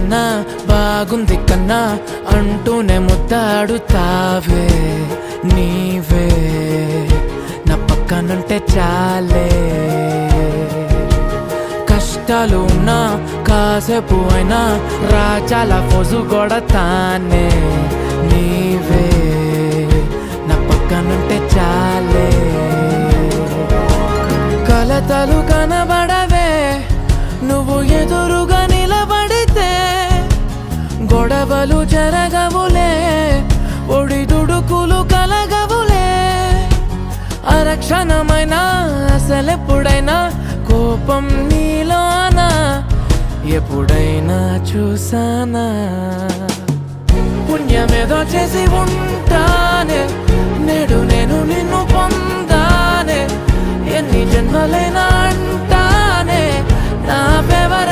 కన్నా బాగుంది కన్నా అంటూనే ముద్దాడుతావే నీవే నా పక్కనుంటే చాలే. కష్టాలు ఉన్నా కాసేపు అయినా రాజాల ఫోజు కొడతానే నీవే నా పక్కనుంటే చాలే. కలతలు కనబడవే నువ్వు ఎదురుగా నిలబడితే, గొడవలు జరగవులే ఒడిదుడుకులు కలగవులే. అరక్షణమైనా అసలెప్పుడైనా కోపం నీలోనా ఎప్పుడైనా చూసానా? పుణ్యమేదో చేసి ఉంటానే నేడు నేను నిన్ను పొందానే. ఎన్ని జన్మలైనా అంటానే నా ఫేవరెట్